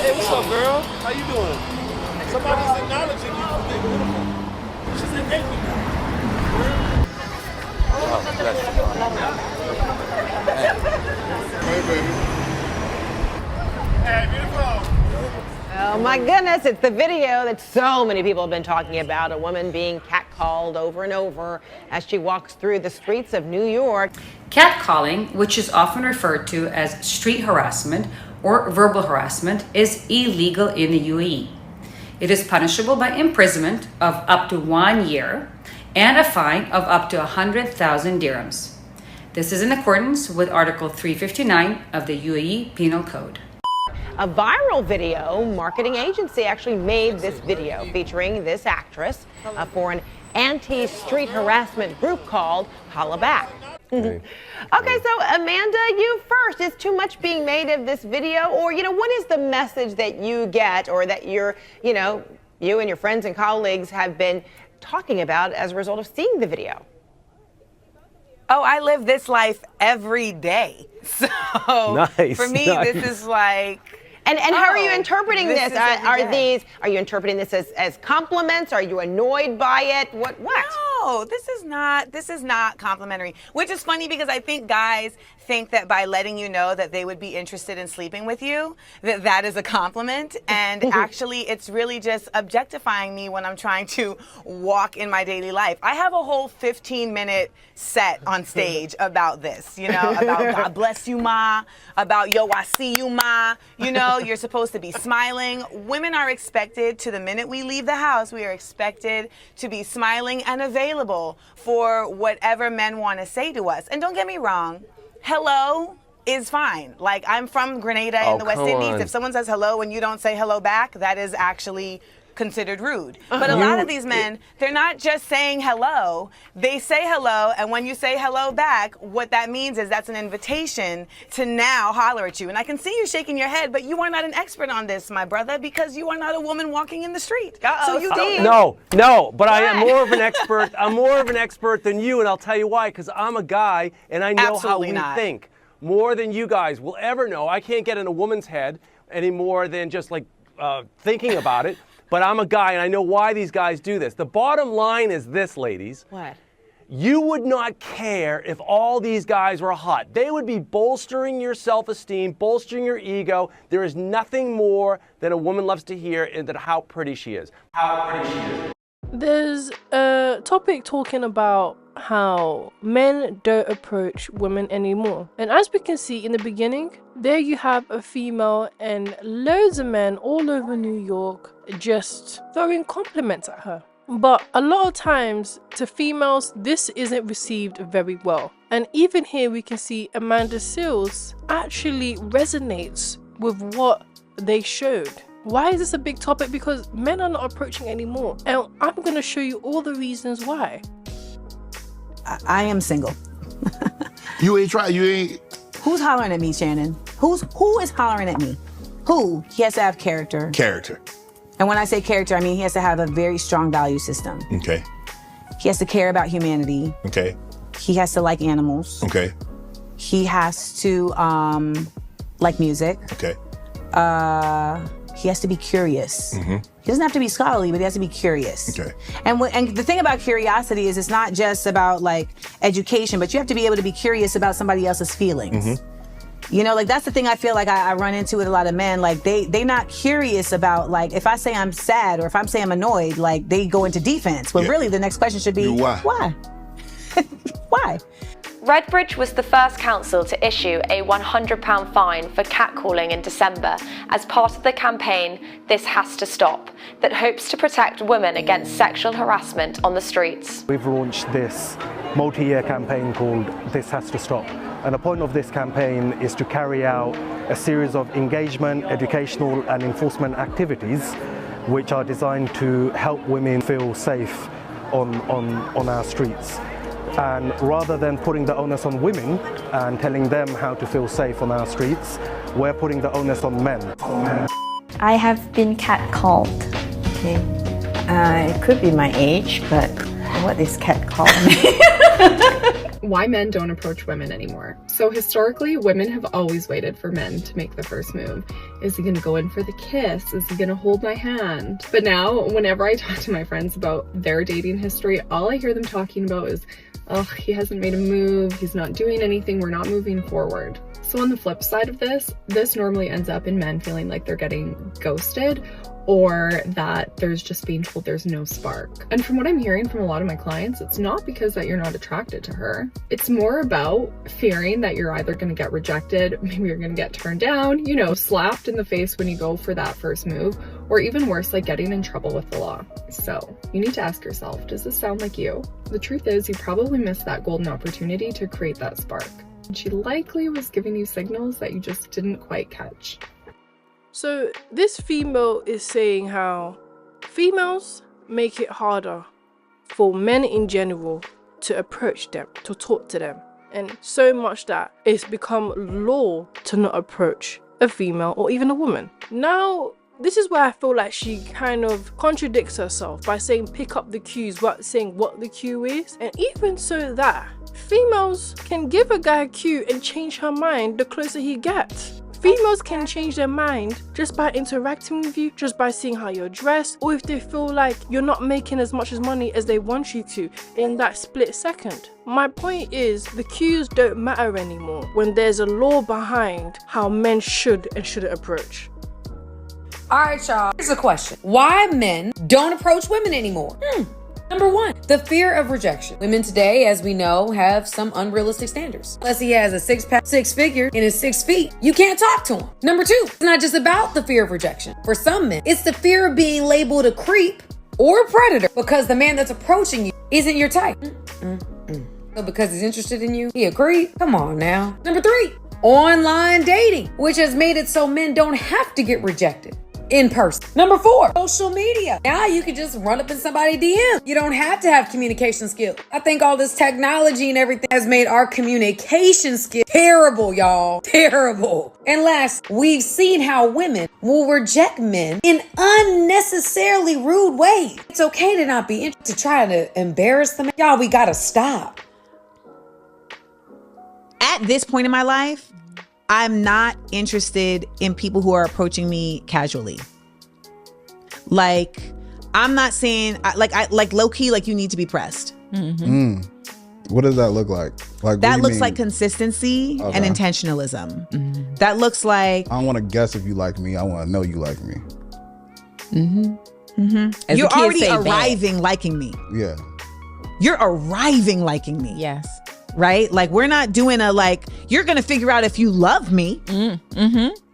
Hey, what's up, girl? How you doing? Somebody's acknowledging you for being beautiful. She said, hey, hey, baby. Hey, beautiful. Oh my goodness, it's the video that so many people have been talking about. A woman being catcalled over and over as she walks through the streets of New York. Catcalling, which is often referred to as street harassment or verbal harassment, is illegal in the UAE. It is punishable by imprisonment of up to 1 year and a fine of up to 100,000 dirhams. This is in accordance with Article 359 of the UAE Penal Code. A viral video marketing agency actually made this video featuring this actress for an anti-street harassment group called Holla Back. Okay, so Amanda, you first. Is too much being made of this video? Or, what is the message that you get or that you and your friends and colleagues have been talking about as a result of seeing the video? Oh, I live this life every day. So for me, this is like... And how are you interpreting this? Are you interpreting this as compliments? Are you annoyed by it? What? No, this is not complimentary. Which is funny because I think guys think that by letting you know that they would be interested in sleeping with you, that is a compliment. And actually, it's really just objectifying me when I'm trying to walk in my daily life. I have a whole 15-minute set on stage about this, about God bless you, ma, about yo, I see you, ma, you're supposed to be smiling. Women are expected to, the minute we leave the house, we are expected to be smiling and available for whatever men want to say to us. And don't get me wrong, hello is fine. Like, I'm from Grenada in the West Indies. If someone says hello and you don't say hello back, that is actually considered rude. But a lot of these men, they're not just saying hello, they say hello, and when you say hello back, what that means is that's an invitation to now holler at you. And I can see you shaking your head, but you are not an expert on this, my brother, because you are not a woman walking in the street. So you don't. No, but I am more of an expert. I'm more of an expert than you, and I'll tell you why, because I'm a guy and I know how we think more than you guys will ever know. I can't get in a woman's head any more than just like thinking about it. But I'm a guy, and I know why these guys do this. The bottom line is this, ladies. What? You would not care if all these guys were hot. They would be bolstering your self-esteem, bolstering your ego. There is nothing more than a woman loves to hear than how pretty she is. How pretty she is. There's a topic talking about how men don't approach women anymore. And as we can see in the beginning, there you have a female and loads of men all over New York just throwing compliments at her. But a lot of times to females, this isn't received very well. And even here we can see Amanda Seales actually resonates with what they showed. Why is this a big topic? Because men are not approaching anymore. And I'm going to show you all the reasons why. I am single. You ain't. Who's hollering at me, Shannon? Who is hollering at me? Who? He has to have character. Character. And when I say character, I mean he has to have a very strong value system. Okay. He has to care about humanity. Okay. He has to like animals. Okay. He has to like music. Okay. He has to be curious. He doesn't have to be scholarly, but he has to be curious. Okay. And the thing about curiosity is it's not just about like education, but you have to be able to be curious about somebody else's feelings. Like that's the thing I feel like I run into with a lot of men. Like they not curious about, like, if I say I'm sad or if I'm saying I'm annoyed, like they go into defense. When really the next question should be, why? Why? Redbridge was the first council to issue a £100 fine for catcalling in December as part of the campaign This Has to Stop, that hopes to protect women against sexual harassment on the streets. We've launched this multi-year campaign called This Has to Stop. And the point of this campaign is to carry out a series of engagement, educational and enforcement activities which are designed to help women feel safe on our streets. And rather than putting the onus on women and telling them how to feel safe on our streets, we're putting the onus on men. I have been catcalled. Okay. It could be my age, but what is catcalling? Why men don't approach women anymore. So historically, women have always waited for men to make the first move. Is he gonna go in for the kiss? Is he gonna hold my hand? But now, whenever I talk to my friends about their dating history, all I hear them talking about is, oh, he hasn't made a move, he's not doing anything, we're not moving forward. So on the flip side of this normally ends up in men feeling like they're getting ghosted, or that there's just being told there's no spark. And from what I'm hearing from a lot of my clients, it's not because that you're not attracted to her. It's more about fearing that you're either gonna get rejected, maybe you're gonna get turned down, you know, slapped in the face when you go for that first move, or even worse, like getting in trouble with the law. So you need to ask yourself, does this sound like you? The truth is, you probably missed that golden opportunity to create that spark. And she likely was giving you signals that you just didn't quite catch. So this female is saying how females make it harder for men in general to approach them, to talk to them. And so much that it's become law to not approach a female or even a woman. Now, this is where I feel like she kind of contradicts herself by saying pick up the cues, but saying what the cue is. And even so that females can give a guy a cue and change her mind the closer he gets. Females can change their mind just by interacting with you, just by seeing how you're dressed, or if they feel like you're not making as much money as they want you to in that split second. My point is, the cues don't matter anymore when there's a law behind how men should and shouldn't approach. All right, y'all. Here's a question. Why men don't approach women anymore? Number one, the fear of rejection. Women today, as we know, have some unrealistic standards. Unless he has a six-pack, 6 figure, and is 6 feet, you can't talk to him. Number two, it's not just about the fear of rejection. For some men, it's the fear of being labeled a creep or a predator because the man that's approaching you isn't your type. So because he's interested in you, he a creep? Come on now. Number three, online dating, which has made it so men don't have to get rejected in person. Number four, social media. Now you can just run up in somebody's DM. You don't have to have communication skills. I think all this technology and everything has made our communication skills terrible, y'all. Terrible. And last, we've seen how women will reject men in unnecessarily rude ways. It's okay to not be interested, to try to embarrass them. Y'all, we gotta stop. At this point in my life, I'm not interested in people who are approaching me casually. Like, I'm not saying, like low key, like you need to be pressed. What does that look like? Like that looks like consistency and intentionalism. That looks like, I don't want to guess if you like me. I want to know you like me. You're already arriving liking me. Yeah. You're arriving liking me. Yes. Right? Like, we're not doing a, like, you're going to figure out if you love me,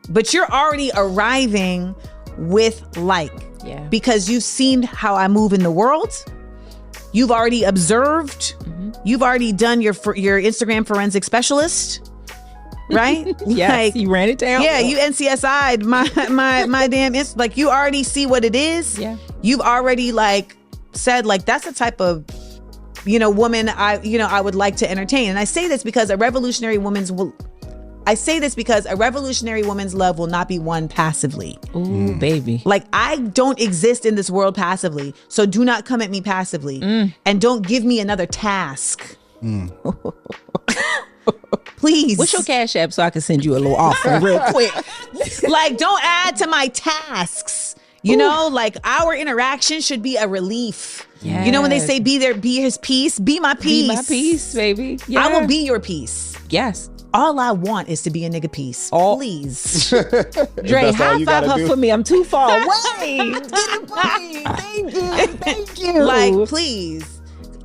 but you're already arriving with like, because you've seen how I move in the world. You've already observed. You've already done your Instagram forensic specialist, right? Yes, like, you ran it down. Yeah, you NCSI'd my damn, like, you already see what it is. Yeah. You've already, like, said, like, that's the type of, woman I would like to entertain. And I say this because a revolutionary woman's love will not be won passively. Ooh, baby. Like, I don't exist in this world passively. So do not come at me passively. And don't give me another task. Please. What's your Cash App so I can send you a little offer real quick? Like, don't add to my tasks. You know, like, our interaction should be a relief. Yes. You know when they say be his peace? Be my peace. Be my peace, baby. Yeah. I will be your peace. Yes. All I want is to be a nigga peace. Please. Dre, high five her for me. I'm too far away. Thank you. Like, please.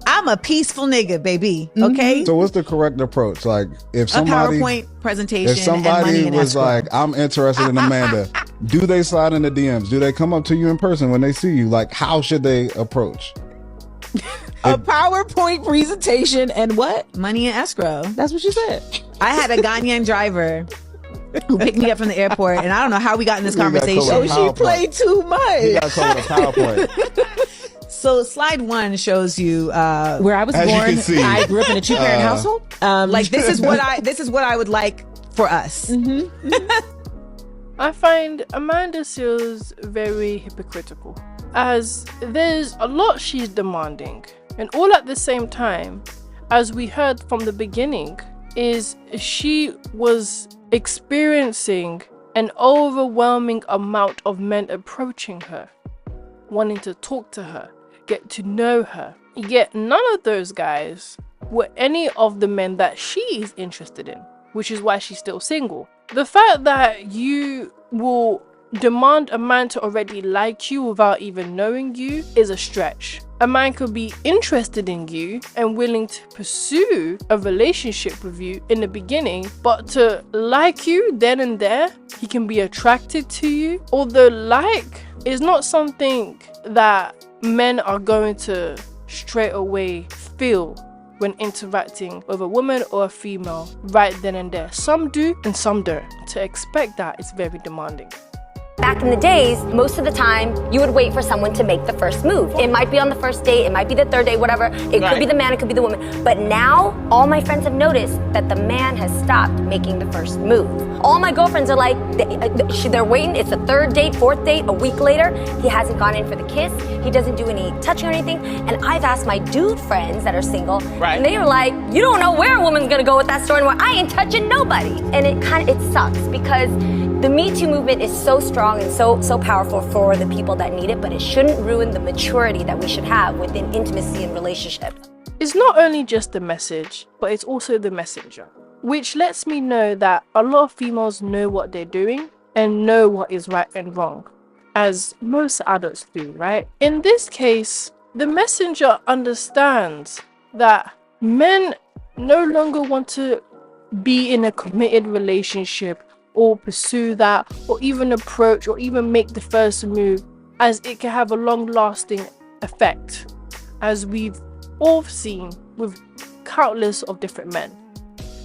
I'm a peaceful nigga, baby. Okay? So what's the correct approach? Like, if somebody... A PowerPoint presentation. If somebody was like, I'm interested in Amanda, do they slide in the DMs? Do they come up to you in person when they see you? Like, how should they approach? A PowerPoint presentation and what? Money in escrow. That's what she said. I had a Ghanaian driver who picked me up from the airport, and I don't know how we got in this conversation. So she played too much. You got to come with a PowerPoint. So slide 1 shows you where I was born. I grew up in a 2-parent household. Like, this is what I would like for us. I find Amanda Seals very hypocritical, as there's a lot she's demanding, and all at the same time, as we heard from the beginning, is she was experiencing an overwhelming amount of men approaching her, wanting to talk to her, get to know her. Yet none of those guys were any of the men that she is interested in, which is why she's still single. The fact that you will demand a man to already like you without even knowing you is a stretch. A man could be interested in you and willing to pursue a relationship with you in the beginning, but to like you then and there, he can be attracted to you. Although like is not something that men are going to straight away feel when interacting with a woman or a female right then and there. Some do and some don't. To expect that is very demanding. Back in the days, most of the time, you would wait for someone to make the first move. It might be on the first date, it might be the third date, whatever. It could be the man, it could be the woman. But now, all my friends have noticed that the man has stopped making the first move. All my girlfriends are like, they're waiting, it's the third date, fourth date, a week later, he hasn't gone in for the kiss, he doesn't do any touching or anything. And I've asked my dude friends that are single, and they were like, you don't know where a woman's gonna go with that story anymore. I ain't touching nobody. And it sucks because the Me Too movement is so strong and so powerful for the people that need it, but it shouldn't ruin the maturity that we should have within intimacy and relationship. It's not only just the message, but it's also the messenger, which lets me know that a lot of females know what they're doing and know what is right and wrong, as most adults do, right? In this case, the messenger understands that men no longer want to be in a committed relationship or pursue that, or even approach, or even make the first move, as it can have a long-lasting effect, as we've all seen with countless of different men.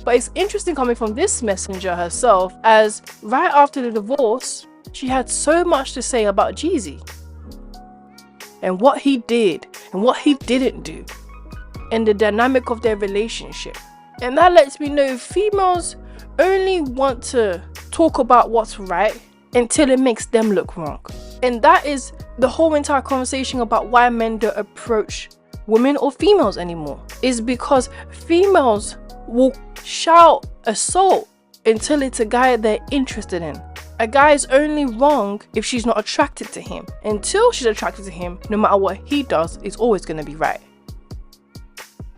But it's interesting coming from this messenger herself, as right after the divorce, she had so much to say about Jeezy and what he did and what he didn't do and the dynamic of their relationship. And that lets me know females only want to talk about what's right until it makes them look wrong. And that is the whole entire conversation about why men don't approach women or females anymore, is because females will shout assault until it's a guy they're interested in. A guy is only wrong if she's not attracted to him. Until she's attracted to him, no matter what he does, it's always going to be right.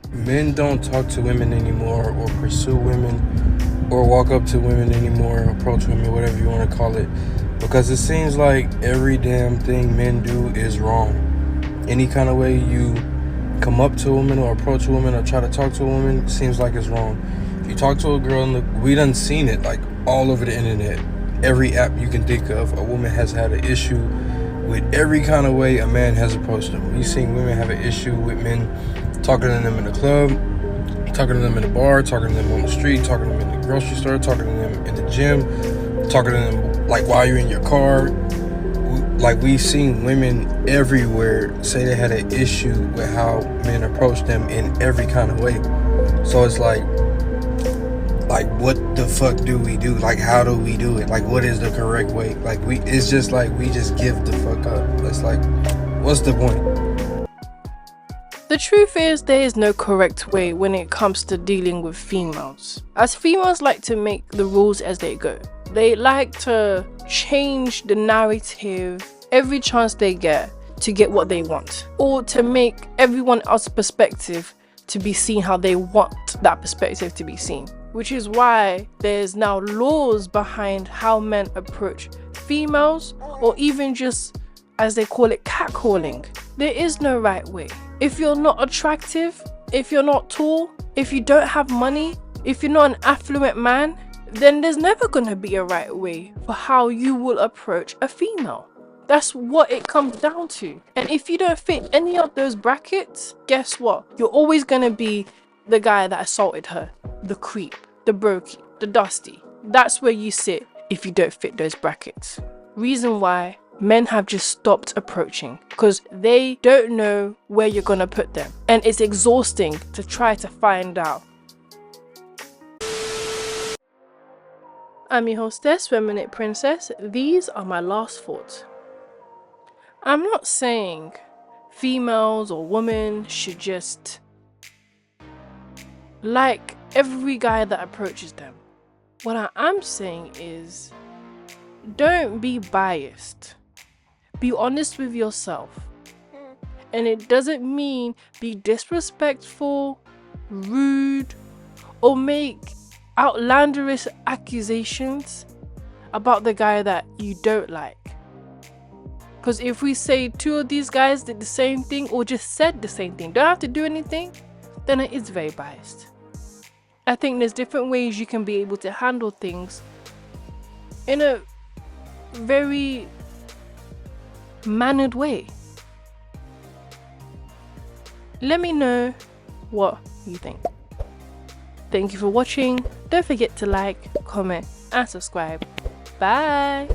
Men don't talk to women anymore, or pursue women, or walk up to women anymore, approach women, whatever you want to call it, because it seems like every damn thing men do is wrong. Any kind of way you come up to a woman or approach a woman or try to talk to a woman seems like it's wrong. If you talk to a girl, we done seen it like all over the internet. Every app you can think of, a woman has had an issue with every kind of way a man has approached them. We've seen women have an issue with men talking to them in the club, talking to them in the bar, talking to them on the street, talking to them in the grocery store, talking to them in the gym, talking to them like while you're in your car. Like, we've seen women everywhere say they had an issue with how men approach them in every kind of way. So it's like what the fuck do we do? Like, how do we do it? Like, what is the correct way? Like, it's just like we just give the fuck up. It's like, what's the point? The truth is, there is no correct way when it comes to dealing with females, as females like to make the rules as they go. They like to change the narrative every chance they get to get what they want, or to make everyone else's perspective to be seen how they want that perspective to be seen. Which is why there's now laws behind how men approach females, or even just, as they call it, catcalling. There is no right way. If you're not attractive, if you're not tall, if you don't have money, if you're not an affluent man, then there's never going to be a right way for how you will approach a female. That's what it comes down to. And if you don't fit any of those brackets, guess what? You're always going to be the guy that assaulted her, the creep, the brokey, the dusty. That's where you sit if you don't fit those brackets. Reason why men have just stopped approaching, because they don't know where you're going to put them. And it's exhausting to try to find out. I'm your hostess, Feminine Princess. These are my last thoughts. I'm not saying females or women should just like every guy that approaches them. What I am saying is, don't be biased. Be honest with yourself. And it doesn't mean be disrespectful, rude, or make outlandish accusations about the guy that you don't like. Because if we say two of these guys did the same thing or just said the same thing, don't have to do anything, then it is very biased. I think there's different ways you can be able to handle things in a very mannered way. Let me know what you think. Thank you for watching. Don't forget to like, comment, and subscribe. Bye!